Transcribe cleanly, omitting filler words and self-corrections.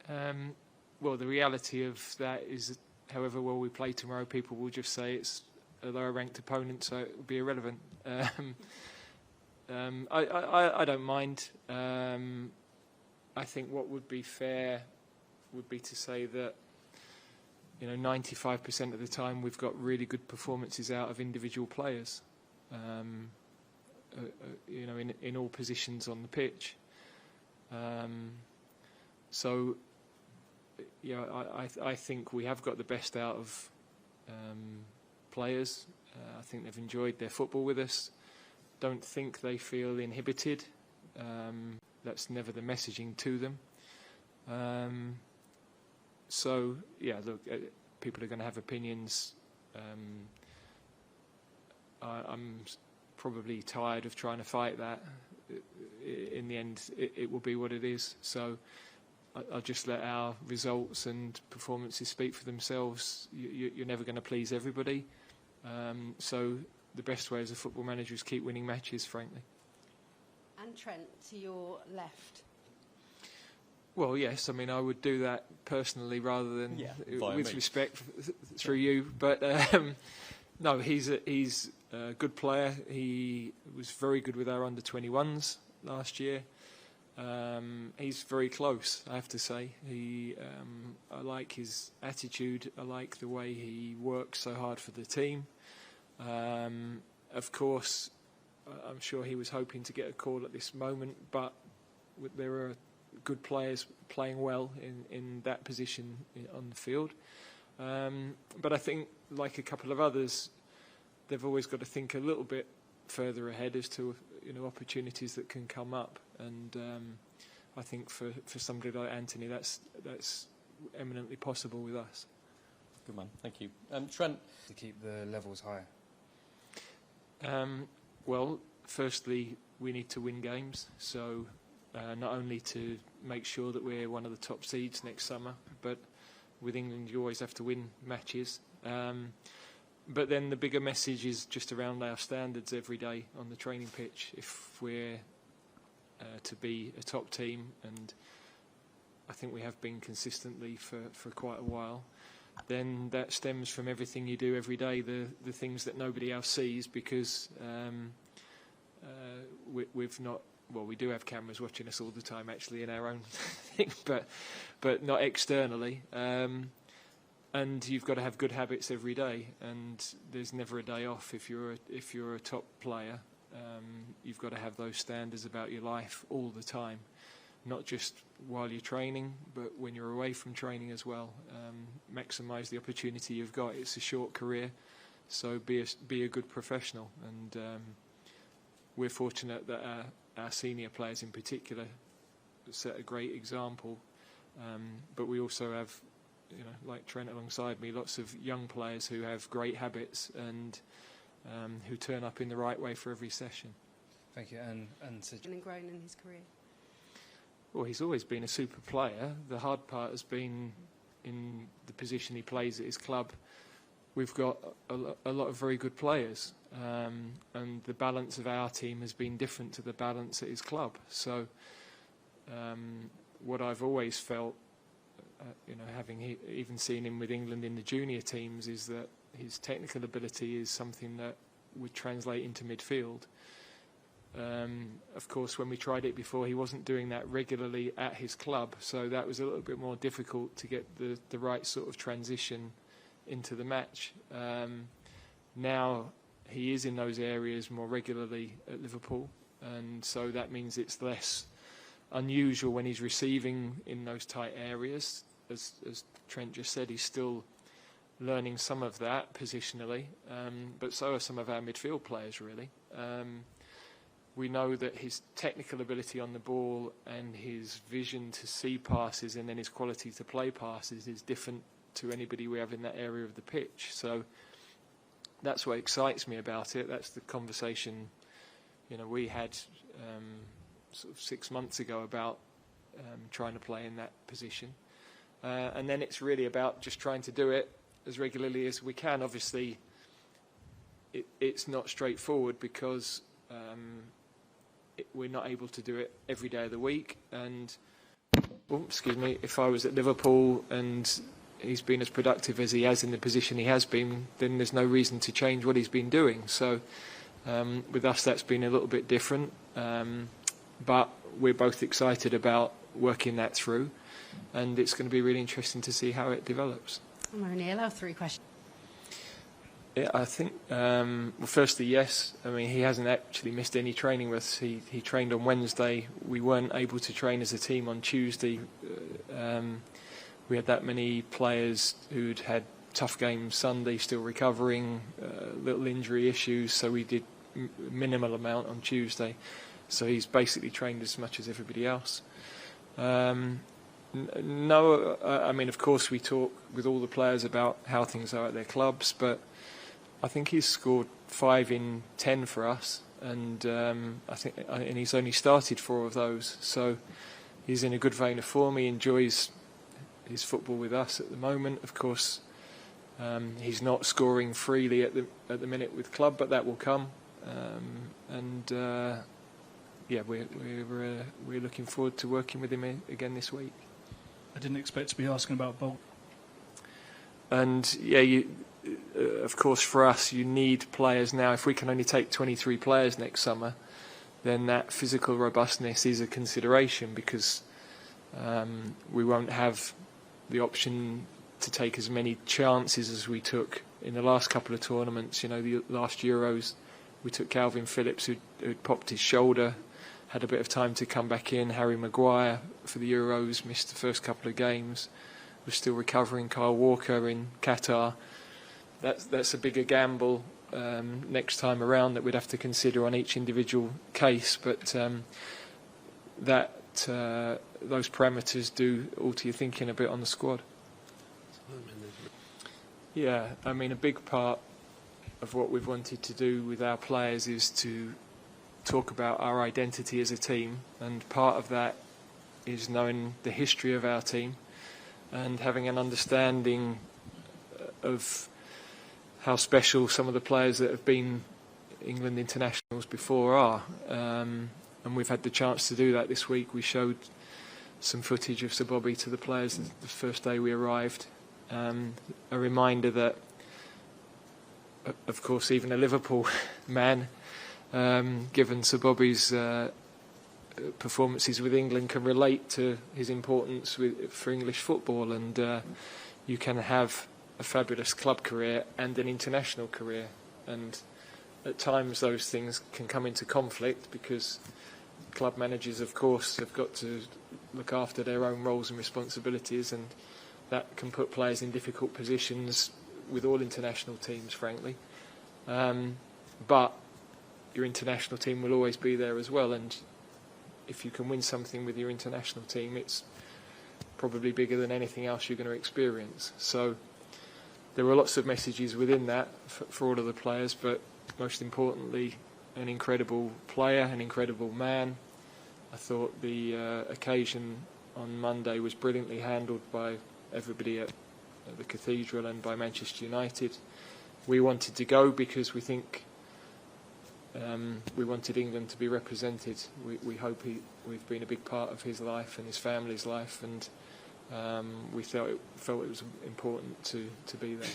Well, the reality of that is, however well we play tomorrow, people will just say it's a lower-ranked opponent, so it would be irrelevant. I don't mind. I think what would be fair would be to say that 95% of the time we've got really good performances out of individual players. In all positions on the pitch. So, I think we have got the best out of players. I think they've enjoyed their football with us. Don't think they feel inhibited. That's never the messaging to them. So, look, people are going to have opinions. I'm probably tired of trying to fight that. In the end, it will be what it is. So I'll just let our results and performances speak for themselves. You're never going to please everybody. So the best way as a football manager is keep winning matches, frankly. And Trent, to your left. Well, yes. I mean, I would do that personally rather than with respect through you. But no, he's a good player. He was very good with our under-21s last year. He's very close, I have to say. I like his attitude. I like the way he works so hard for the team. Of course, I'm sure he was hoping to get a call at this moment, but there are good players playing well in that position on the field. But I think, like a couple of others, they've always got to think a little bit further ahead as to opportunities that can come up. And I think for somebody like Anthony, that's eminently possible with us. Good man, thank you. Trent, to keep the levels high. Well, firstly, we need to win games. So not only to make sure that we're one of the top seeds next summer, but with England you always have to win matches. But then the bigger message is just around our standards every day on the training pitch. If we're to be a top team, and I think we have been consistently for quite a while, then that stems from everything you do every day, the things that nobody else sees, because we've not... Well, we do have cameras watching us all the time, actually, in our own thing, but not externally. And you've got to have good habits every day, and there's never a day off if you're a top player. You've got to have those standards about your life all the time, not just while you're training, but when you're away from training as well. Maximise the opportunity you've got. It's a short career, so be a good professional. And we're fortunate that our senior players in particular set a great example, but we also have, like Trent alongside me, lots of young players who have great habits and who turn up in the right way for every session. Thank you. And grown in his career. Well, he's always been a super player. The hard part has been in the position he plays at his club. We've got a lot of very good players, and the balance of our team has been different to the balance at his club. So what I've always felt, having even seen him with England in the junior teams, is that his technical ability is something that would translate into midfield. Of course, when we tried it before, he wasn't doing that regularly at his club, so that was a little bit more difficult to get the right sort of transition into the match. Now he is in those areas more regularly at Liverpool, and so that means it's less unusual when he's receiving in those tight areas. As Trent just said, he's still learning some of that positionally, but so are some of our midfield players, really. We know that his technical ability on the ball and his vision to see passes and then his quality to play passes is different to anybody we have in that area of the pitch. So that's what excites me about it. That's the conversation we had sort of 6 months ago about trying to play in that position. And then it's really about just trying to do it as regularly as we can. Obviously, it's not straightforward because we're not able to do it every day of the week, and excuse me, if I was at Liverpool and he's been as productive as he has in the position he has been, then there's no reason to change what he's been doing. So with us, that's been a little bit different. But we're both excited about working that through, and it's going to be really interesting to see how it develops. I'm only allowed 3 questions. Yeah, I think, well, firstly, yes. I mean, he hasn't actually missed any training with us. He trained on Wednesday. We weren't able to train as a team on Tuesday. We had that many players who'd had tough games Sunday, still recovering, little injury issues, so we did minimal amount on Tuesday. So he's basically trained as much as everybody else. No, I mean, of course, we talk with all the players about how things are at their clubs, but I think he's scored 5 in 10 for us, and and he's only started 4 of those. So he's in a good vein of form. He enjoys his football with us at the moment. Of course, he's not scoring freely at the minute with club, but that will come. Yeah, we're looking forward to working with him again this week. I didn't expect to be asking about Bolt. And yeah, of course, for us, you need players now. If we can only take 23 players next summer, then that physical robustness is a consideration, because we won't have the option to take as many chances as we took in the last couple of tournaments. You know, the last Euros, we took Calvin Phillips, who'd popped his shoulder, had a bit of time to come back in. Harry Maguire for the Euros missed the first couple of games, was still recovering. Kyle Walker in Qatar. That's a bigger gamble next time around that we'd have to consider on each individual case. But those parameters do alter your thinking a bit on the squad. Yeah, I mean, a big part of what we've wanted to do with our players is to talk about our identity as a team, and part of that is knowing the history of our team and having an understanding of how special some of the players that have been England internationals before are. And we've had the chance to do that this week. We showed some footage of Sir Bobby to the players the first day we arrived. A reminder that, of course, even a Liverpool man, given Sir Bobby's performances with England, can relate to his importance for English football, and you can have a fabulous club career and an international career, and at times those things can come into conflict, because club managers, of course, have got to look after their own roles and responsibilities, and that can put players in difficult positions with all international teams, frankly. But your international team will always be there as well, and if you can win something with your international team, it's probably bigger than anything else you're going to experience. So there were lots of messages within that for all of the players, but most importantly, an incredible player, an incredible man. I thought the occasion on Monday was brilliantly handled by everybody at the Cathedral and by Manchester United. We wanted to go because we think we wanted England to be represented. We hope we've been a big part of his life and his family's life, and we felt it was important to be there.